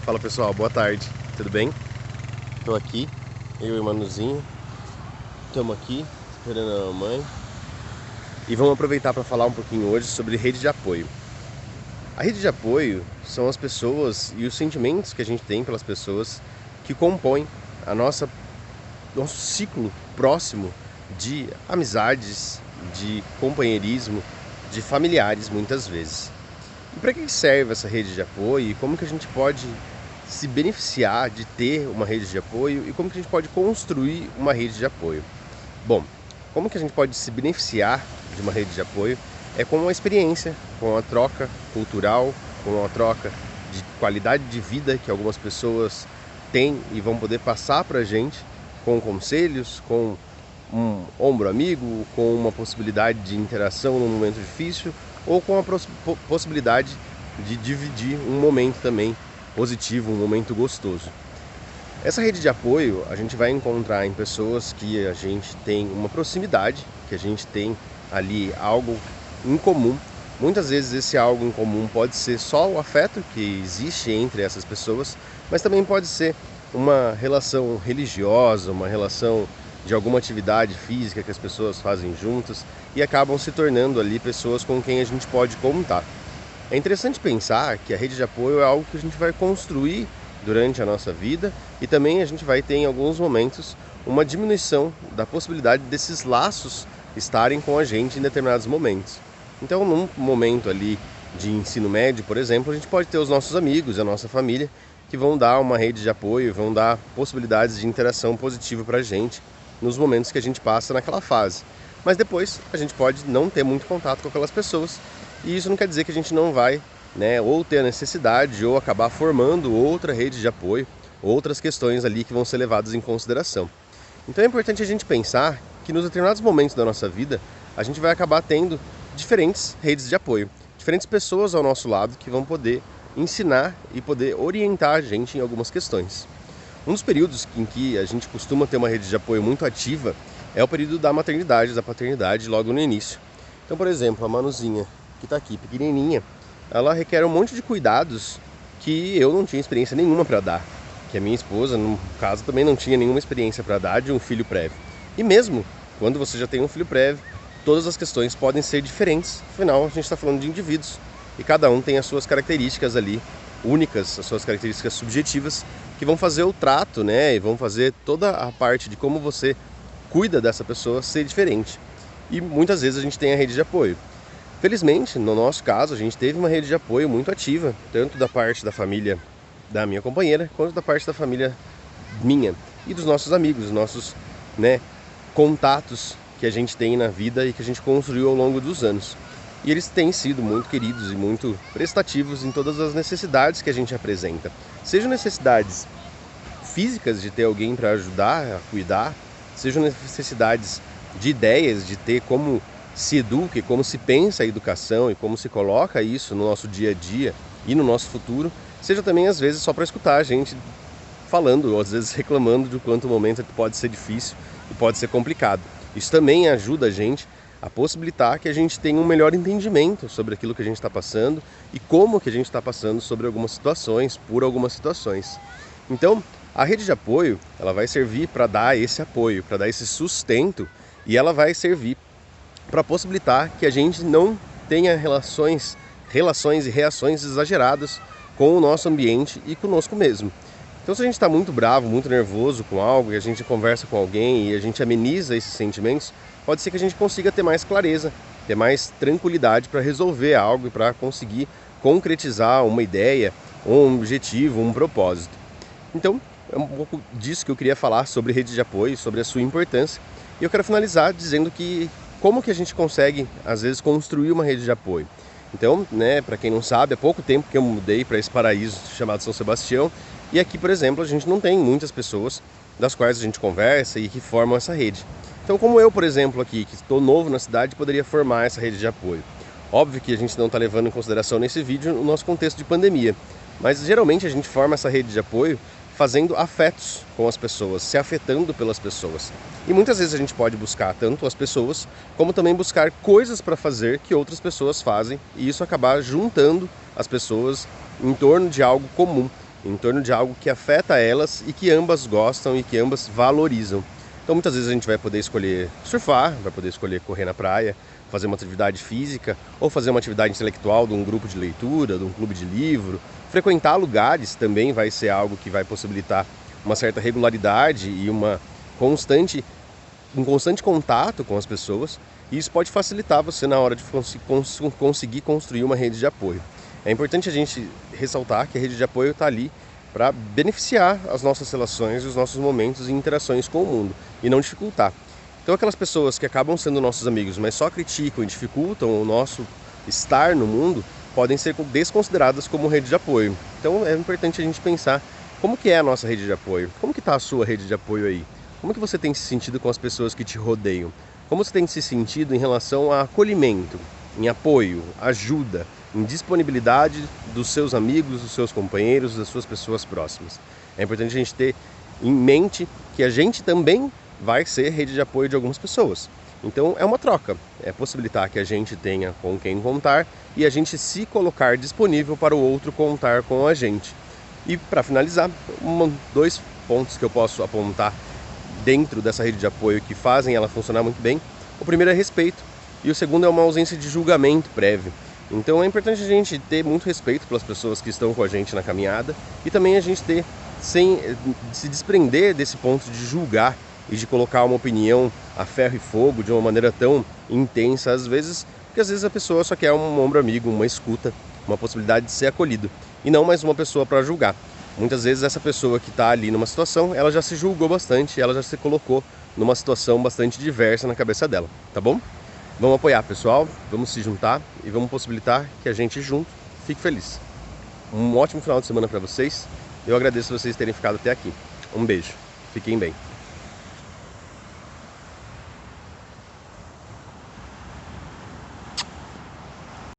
Fala pessoal, boa tarde, tudo bem? Estou aqui, eu e o Manuzinho, estamos aqui esperando a mamãe e vamos aproveitar para falar um pouquinho hoje sobre rede de apoio. A rede de apoio são as pessoas e os sentimentos que a gente tem pelas pessoas que compõem nosso ciclo próximo de amizades, de companheirismo, de familiares muitas vezes. E para que serve essa rede de apoio e como que a gente pode se beneficiar de ter uma rede de apoio e como que a gente pode construir uma rede de apoio? Bom, como que a gente pode se beneficiar de uma rede de apoio é com uma experiência, com uma troca cultural, com uma troca de qualidade de vida que algumas pessoas têm e vão poder passar para a gente, com conselhos, com um ombro amigo, com uma possibilidade de interação num momento difícil ou com a possibilidade de dividir um momento também positivo, um momento gostoso. Essa rede de apoio a gente vai encontrar em pessoas que a gente tem uma proximidade, que a gente tem ali algo em comum. Muitas vezes esse algo em comum pode ser só o afeto que existe entre essas pessoas, mas também pode ser uma relação religiosa, uma relação de alguma atividade física que as pessoas fazem juntas e acabam se tornando ali pessoas com quem a gente pode contar. É interessante pensar que a rede de apoio é algo que a gente vai construir durante a nossa vida e também a gente vai ter em alguns momentos uma diminuição da possibilidade desses laços estarem com a gente em determinados momentos. Então, num momento ali de ensino médio, por exemplo, a gente pode ter os nossos amigos, a nossa família, que vão dar uma rede de apoio, vão dar possibilidades de interação positiva para a gente nos momentos que a gente passa naquela fase. Mas depois a gente pode não ter muito contato com aquelas pessoas e isso não quer dizer que a gente não vai, ou ter a necessidade ou acabar formando outra rede de apoio, outras questões ali que vão ser levadas em consideração. Então é importante a gente pensar que nos determinados momentos da nossa vida a gente vai acabar tendo diferentes redes de apoio, diferentes pessoas ao nosso lado que vão poder ensinar e poder orientar a gente em algumas questões. Um dos períodos em que a gente costuma ter uma rede de apoio muito ativa é o período da maternidade, da paternidade, logo no início. Então, por exemplo, a Manuzinha, que está aqui pequenininha, ela requer um monte de cuidados que eu não tinha experiência nenhuma para dar, que a minha esposa, no caso, também não tinha nenhuma experiência para dar de um filho prévio. E mesmo quando você já tem um filho prévio, todas as questões podem ser diferentes, afinal a gente está falando de indivíduos e cada um tem as suas características ali únicas, as suas características subjetivas que vão fazer o trato, e vão fazer toda a parte de como você cuida dessa pessoa ser diferente. E muitas vezes a gente tem a rede de apoio. Felizmente, no nosso caso, a gente teve uma rede de apoio muito ativa, tanto da parte da família da minha companheira, quanto da parte da família minha e dos nossos amigos, nossos contatos que a gente tem na vida e que a gente construiu ao longo dos anos. E eles têm sido muito queridos e muito prestativos em todas as necessidades que a gente apresenta. Sejam necessidades físicas de ter alguém para ajudar a cuidar, sejam necessidades de ideias, de ter como se educa e como se pensa a educação e como se coloca isso no nosso dia a dia e no nosso futuro, seja também às vezes só para escutar a gente falando ou às vezes reclamando de quanto o momento pode ser difícil e pode ser complicado. Isso também ajuda a gente a possibilitar que a gente tenha um melhor entendimento sobre aquilo que a gente está passando e como que a gente está passando sobre algumas situações, por algumas situações. Então, a rede de apoio, ela vai servir para dar esse apoio, para dar esse sustento e ela vai servir para possibilitar que a gente não tenha relações e reações exageradas com o nosso ambiente e conosco mesmo. Então, se a gente está muito bravo, muito nervoso com algo e a gente conversa com alguém e a gente ameniza esses sentimentos, pode ser que a gente consiga ter mais clareza, ter mais tranquilidade para resolver algo e para conseguir concretizar uma ideia, um objetivo, um propósito. Então, é um pouco disso que eu queria falar sobre rede de apoio, sobre a sua importância. E eu quero finalizar dizendo que como que a gente consegue, às vezes, construir uma rede de apoio. Então, para quem não sabe, há pouco tempo que eu mudei para esse paraíso chamado São Sebastião. E aqui, por exemplo, a gente não tem muitas pessoas das quais a gente conversa e que formam essa rede. Então, como eu, por exemplo, aqui, que estou novo na cidade, poderia formar essa rede de apoio. Óbvio que a gente não está levando em consideração nesse vídeo o nosso contexto de pandemia. Mas, geralmente, a gente forma essa rede de apoio fazendo afetos com as pessoas, se afetando pelas pessoas. E muitas vezes a gente pode buscar tanto as pessoas, como também buscar coisas para fazer que outras pessoas fazem, e isso acabar juntando as pessoas em torno de algo comum, em torno de algo que afeta elas e que ambas gostam e que ambas valorizam. Então muitas vezes a gente vai poder escolher surfar, vai poder escolher correr na praia, fazer uma atividade física ou fazer uma atividade intelectual de um grupo de leitura, de um clube de livro. Frequentar lugares também vai ser algo que vai possibilitar uma certa regularidade e um constante contato com as pessoas, e isso pode facilitar você na hora de conseguir construir uma rede de apoio. É importante a gente ressaltar que a rede de apoio está ali para beneficiar as nossas relações e os nossos momentos e interações com o mundo, e não dificultar. Então aquelas pessoas que acabam sendo nossos amigos, mas só criticam e dificultam o nosso estar no mundo, podem ser desconsideradas como rede de apoio. Então é importante a gente pensar como que é a nossa rede de apoio, como que está a sua rede de apoio aí, como que você tem se sentido com as pessoas que te rodeiam, como você tem se sentido em relação a acolhimento, em apoio, ajuda, em disponibilidade dos seus amigos, dos seus companheiros, das suas pessoas próximas. É importante a gente ter em mente que a gente também vai ser rede de apoio de algumas pessoas. Então é uma troca, é possibilitar que a gente tenha com quem contar e a gente se colocar disponível para o outro contar com a gente. E para finalizar, dois pontos que eu posso apontar dentro dessa rede de apoio que fazem ela funcionar muito bem. O primeiro é respeito e o segundo é uma ausência de julgamento prévio. Então é importante a gente ter muito respeito pelas pessoas que estão com a gente na caminhada e também a gente sem se desprender desse ponto de julgar e de colocar uma opinião a ferro e fogo de uma maneira tão intensa às vezes, porque às vezes a pessoa só quer um ombro amigo, uma escuta, uma possibilidade de ser acolhido e não mais uma pessoa para julgar. Muitas vezes essa pessoa que está ali numa situação, ela já se julgou bastante, ela já se colocou numa situação bastante diversa na cabeça dela, tá bom? Vamos apoiar, pessoal, vamos se juntar e vamos possibilitar que a gente junto fique feliz. Um ótimo final de semana para vocês. Eu agradeço vocês terem ficado até aqui. Um beijo. Fiquem bem.